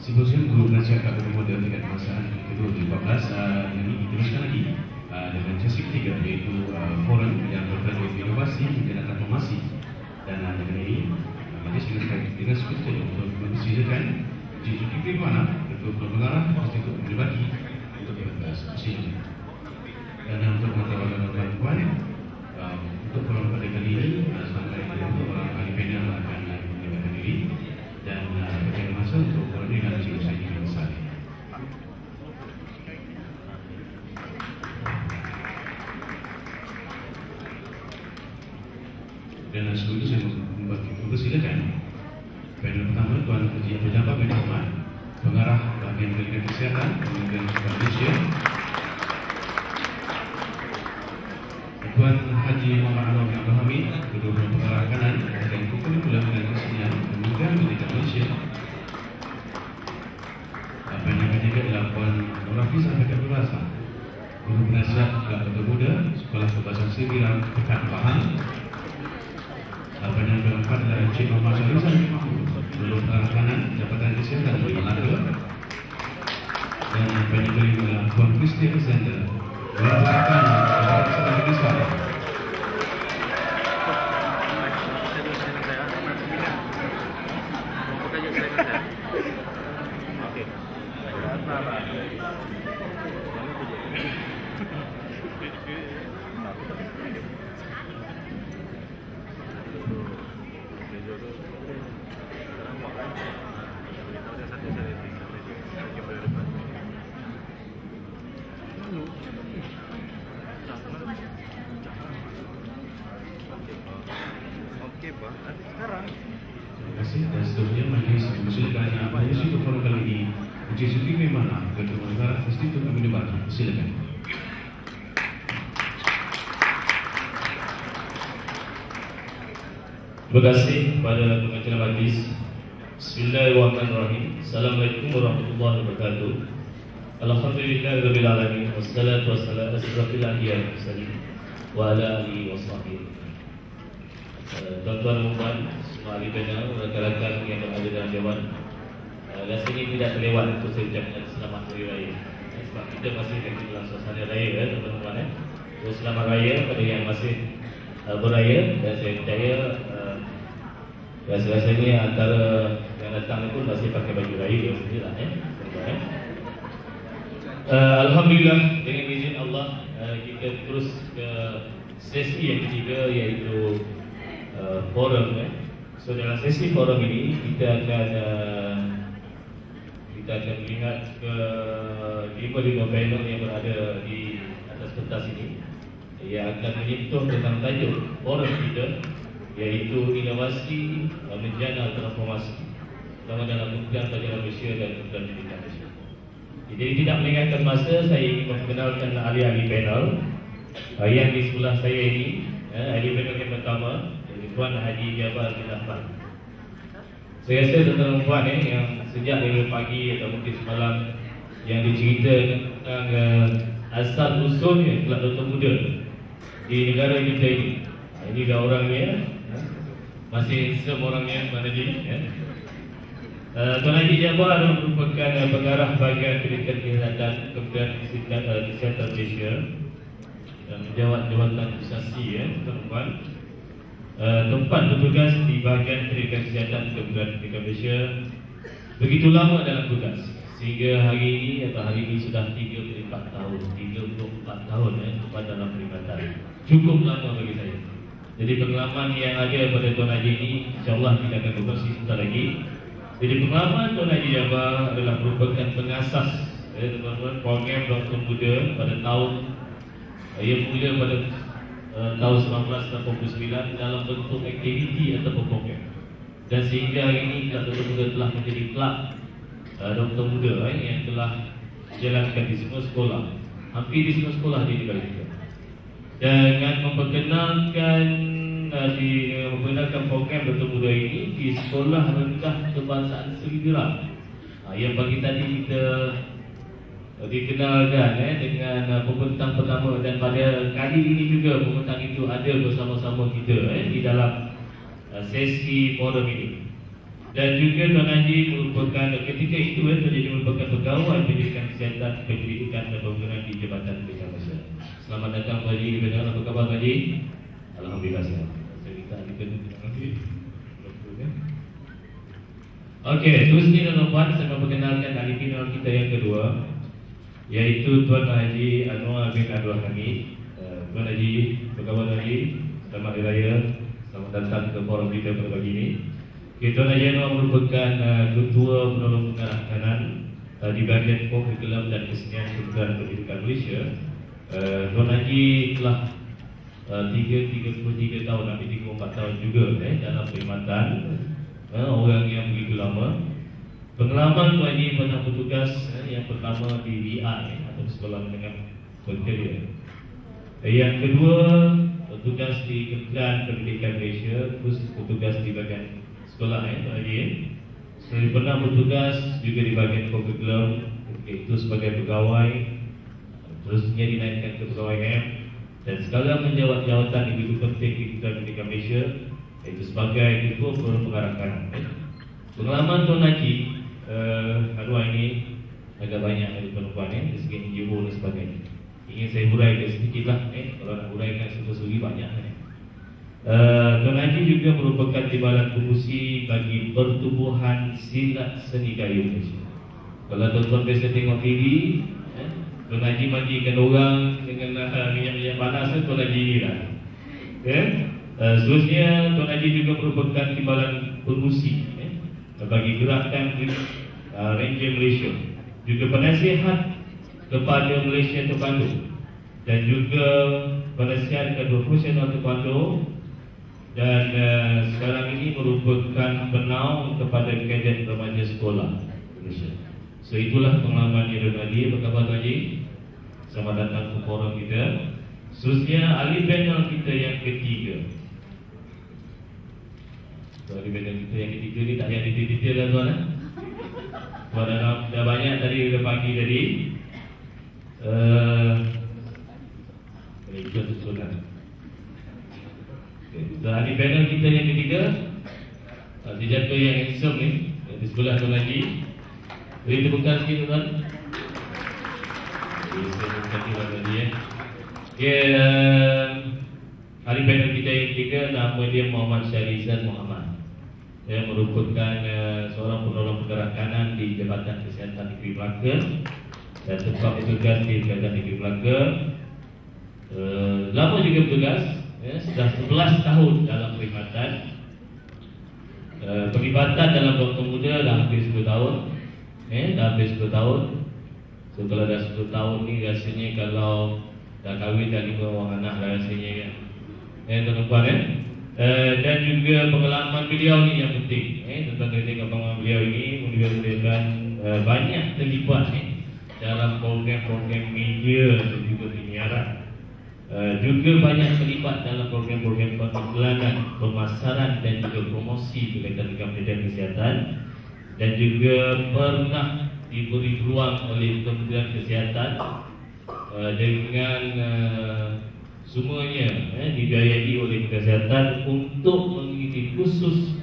Simposium Guru Penasihat Kabupaten Model tingkat kebangsaan ke-14 ini diteruskan lagi dengan sesi ketiga, iaitu forum yang berkaitan dengan inovasi dan transformasi. Dan dengan ini majlis dengan seperti untuk mendiskusikan Encik Zulkifli Mana, Ketua Pengarah Institut Berbagi untuk diskusi ini. Dan untuk mengetahui tuan-tuan, untuk forum pada kali ini sampai untuk orang ahli panel akan menyampaikan diri dan berikan masa untuk forum ini dengan Encik Hussein bin Saleh. Dan sebelum itu saya mempersilakan panel pertama Tuan Haji Abdul Jabbar bin Ahmad, Pengarah Bahagian Pendidikan Kesihatan Kementerian Kesihatan Malaysia, Tuan Haji Muhammad Anwar bin Abdul Hamid, Ketua Pengarah Kanan dan Kurikulum dan Kesenian Kementerian Pendidikan Malaysia. Panel ketiga adalah Puan Nur Hafizah Abdul Razak, Guru Penasihat Ketua Muda Sekolah Kebahasaan Sembilan Pekan Pahang. Panel keempat adalah Encik Muhammad Syahrizal bin Mahmud, Guru Pengarah Kanan Jabatan Kesihatan Bagi Melaka. Dan panel kelima adalah Puan Kristi Alexander, Guru Pengarah Jabatan Kesihatan Negeri Sarawak. Terima kasih. Dan seterusnya majlis mempersilakan pengurusi untuk forum kali ini Encik Zulkifli Mana, Ketua Pengarah Institut Amin Bagi. Silakan. Terima kasih kepada pengacara majlis. Bismillahirrahmanirrahim. Assalamualaikum warahmatullahi wabarakatuh. Alhamdulillahirabbil alamin wassalatu wassalamu ala asyrafil anbiya'i wal mursalin wa ala alihi washabbihi. Tuan-tuan dan puan, semua ahli panel, rakan-rakan yang berada dalam dewan, rasanya tidak terlewat untuk saya ucapkan selamat hari raya. Sebab kita masih lagi dalam suasana raya, teman-teman. Selamat raya pada yang masih beraya, dan saya percaya rasa-rasanya antara yang datang pun masih pakai baju raya sendirilah, Alhamdulillah, dengan izin Allah kita terus ke sesi yang ketiga, iaitu forum. So dalam sesi forum ini kita akan melihat ke 5 panel yang berada di atas kertas ini yang akan menyentuh tentang tajuk forum kita, iaitu inovasi menjana transformasi, terutama dalam Kementerian Pelajaran Malaysia dan Kementerian Pendidikan Malaysia. Jadi tidak melengahkan masa, saya ingin memperkenalkan ahli-ahli panel yang di sebelah saya ini. Ahli panel yang pertama, Tuan Haji Jabbar bin Ahmad. Saya rasa tuan-tuan puan yang sejak dari pagi atau mungkin semalam yang diceritakan tentang asal usulnya Kelab Doktor Muda di negara kita ini. Ini dah orangnya, masih semua orangnya mana dia. Tuan Haji Jabbar merupakan pengarah bahagian pendidikan kesihatan Kementerian Kesihatan Malaysia dan menjawat jawatan asasi, tuan-tuan. Tempat bertugas di bahagian pendidikan kesihatan Kementerian Pendidikan Malaysia begitu lama dalam tugas, sehingga hari ini sudah 34 tahun tempat dalam perkhidmatan. Cukup lama bagi saya. Jadi pengalaman yang ada pada Tuan Haji ini insya-Allah kita akan berkongsi sebentar lagi. Jadi pengalaman Tuan Haji Jabbar adalah merupakan pengasas teman-teman program Doktor Muda pada tahun yang mula pada tahun 1989 dalam bentuk aktiviti atau program. Dan sehingga hari ini Kelab Doktor Muda telah menjadi kelab Doktor Muda yang telah dijalankan di semua sekolah, hampir di semua sekolah di negara kita. Dengan memperkenalkan program Doktor Muda ini di Sekolah Rendah Kebangsaan Sembilan, yang pagi tadi kita dikenalkan dengan pembentang pertama, dan pada kali ini juga pembentang itu ada bersama-sama kita di dalam sesi forum ini. Dan juga Tuan Haji merupakan ketika itu Siasatan Pendidikan dan Pembangunan di Jabatan Pendidikan Malaysia. Selamat datang Pak Haji di Penang. Apa khabar Pak Haji? Alhamdulillah sihat. Saya minta terima kasih. Okey, terus ni tuan-tuan, saya memperkenalkan ahli panel kita yang kedua, yaitu Tuan Haji Anwar bin Abdul Hamid. Tuan Haji, apa khabar Tuan Haji? Selamat Hari Raya. Selamat datang ke forum kita pada pagi ini. Okay, Tuan Haji Anwar merupakan Ketua Penolong Pengarah Kanan di bahagian Kurikulum dan Kesenian Kementerian Pendidikan Malaysia. Tuan Haji telah 33 tahun, hampir 34 tahun juga dalam perkhidmatan. Orang yang begitu lama. Pengalaman Tuan Haji pernah bertugas yang pertama di BI atau Sekolah Menengah Berkeliling. Yang kedua bertugas di Kementerian Pendidikan Malaysia, terus bertugas di bahagian sekolah Tuan Haji. Saya pernah bertugas juga di bahagian kurikulum, itu sebagai pegawai, terusnya dinaikkan ke pegawai M, dan sekarang menjawab jawatan yang begitu penting di Kementerian Pendidikan Malaysia, itu sebagai Ketua Forum Pengarah Kanan. Pengalaman Tuan Haji Anwar ini agak banyak dari perempuan dari segi NGO dan sebagainya. Ingin saya huraikan sedikit lah, kalau nak huraikan satu-satu banyak. Tuan Haji juga merupakan timbalan pengurusi bagi pertubuhan silat seni kayu Malaysia. Kalau tuan-tuan biasa tengok TV, Tuan Haji mandikan orang dengan minyak-minyak panas, Tuan Haji ni lah. Seterusnya Tuan Haji juga merupakan timbalan pengurusi bagi gerakan Ranger Malaysia, juga penasihat kepada Malaysia Taekwondo, dan juga penasihat kepada profesional Taekwondo, dan sekarang ini merupakan penaung kepada kadet remaja sekolah Malaysia. So itulah pengalaman Tuan Haji. Apa khabar Tuan Haji? Selamat datang ke forum kita. Seterusnya ahli panel kita yang ketiga. Ahli panel kita yang ketiga ni tak payah detail-detail lah tuan. Tuan dah banyak tadi pada pagi tadi. Itu susunan. Ahli panel kita yang ketiga, Jatuh yang handsome ni di sebelah Tuan Haji. Beri tepukan sikit tuan. Saya bukan Tuan Haji ahli panel kita yang ketiga, nama dia Muhammad Syarizan Muhammad. Dia merupakan seorang penolong pengarah kanan di Jabatan Kesihatan Negeri Melaka dan tempat bertugas di Jabatan Negeri Melaka. Lama juga bertugas, sudah 11 tahun dalam perkhidmatan. Perkhidmatan dalam waktu muda dah hampir 10 tahun. Dah hampir 10 tahun. So kalau dah 10 tahun ni rasanya kalau dah kahwin dah 5 orang anak dah rasanya kan. Tuan-tuan dan juga pengalaman beliau ni yang penting. Tentang kita tengok pengalaman beliau ini, beliau banyak terlibat dalam program-program media dan juga penyiaran. Juga banyak terlibat dalam program-program pengelanan, pemasaran dan juga promosi berkaitan dengan pendidikan kesihatan, dan juga pernah diberi peluang oleh Kementerian Kesihatan dengan semuanya dibiayai oleh Kesihatan untuk mengikuti kursus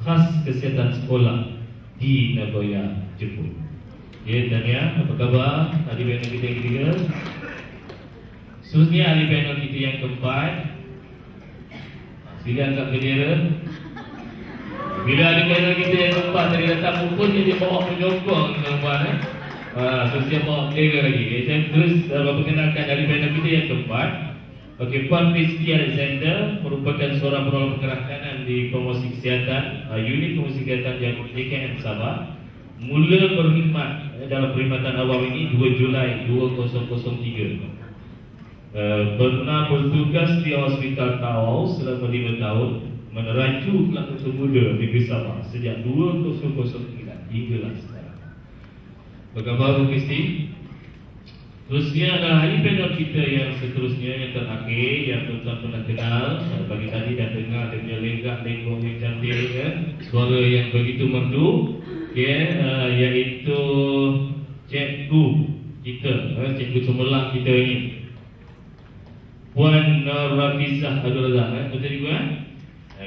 khas kesihatan sekolah di Nagoya, Jepun. Tanya, apa khabar ahli panel kita yang ketiga? Seterusnya ahli panel kita yang keempat. Sila angkat bendera. Bila ahli panel kita yang keempat tadi datang rupanya dia bawa penyokong tuan-tuan. Seterusnya bawa bendera lagi. Saya terus perkenalkan ahli panel kita yang keempat. Okey, Puan Kristi Alexander merupakan seorang penolong pengarah kanan di promosi kesihatan, unit promosi kesihatan yang JKM Sabah. Mula berkhidmat dalam perkhidmatan awam ini 2 Julai 2003. Pernah bertugas di Hospital Tawau selama 5 tahun, meneraju Kelangkaan Muda di Sabah sejak 2009 hinggalah sekarang. Bagaimana Kristi? Terusnya adalah ahli panel kita yang seterusnya, yang terakhir, yang tuan-tuan pernah kenal. Pagi tadi dah dengar dia punya lenggak-lenggok yang cantik, suara yang begitu merdu, iaitu cikgu kita, cikgu cemerlang kita ini, Puan Rafizah Abdul Razak. Betul juga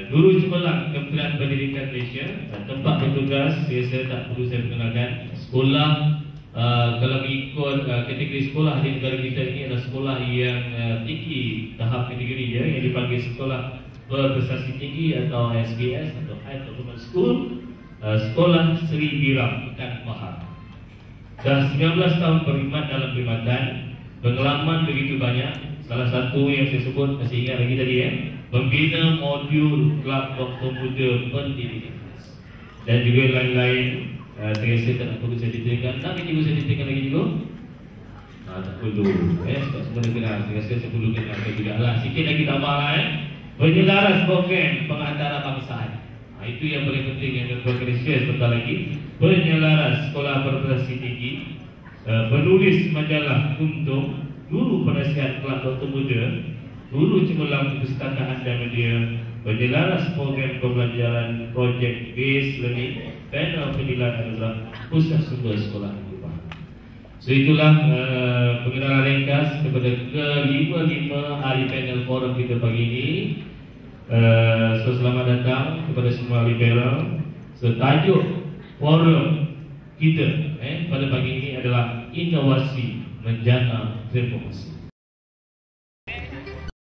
guru cemerlang Kementerian Pendidikan Malaysia. Tempat bertugas, biasa tak perlu saya perkenalkan, Sekolah Kalau mengikut kategori sekolah di negara kita ini adalah sekolah yang tinggi tahap kategori dia, yang dipanggil sekolah berprestasi tinggi atau SBS atau High Performance School, Sekolah Seri Bira Ikan Mahar. Dah 19 tahun berkhidmat dalam perkhidmatan, pengalaman begitu banyak. Salah satu yang saya sebut, masih ingat lagi tadi membina modul Kelab Doktor Muda Pendidikan dan juga lain-lain. Saya rasa tak perlu saya detailkan. Nak cikgu saya detailkan lagi cikgu? Tak perlu. Sebab semua dah kenal. Saya rasa saya perlu kenalkan juga lah. Sikit lagi tambah penyelaras program pengantaran bangsaan. Itu yang paling penting yang perlu stress bentar lagi. Penyelaras sekolah berprestasi tinggi, penulis majalah Untung, guru penasihat Kelab Doktor Muda, guru cemerlang perpustakaan dan media, penyelaras program pembelajaran project based learning, panel penilaian adalah pusat sumber sekolah berubah. So itulah pengenalan ringkas kepada kelima ahli panel forum kita pagi ini. So selamat datang kepada semua liberal. So tajuk forum kita pada pagi ini adalah inovasi menjana reformasi.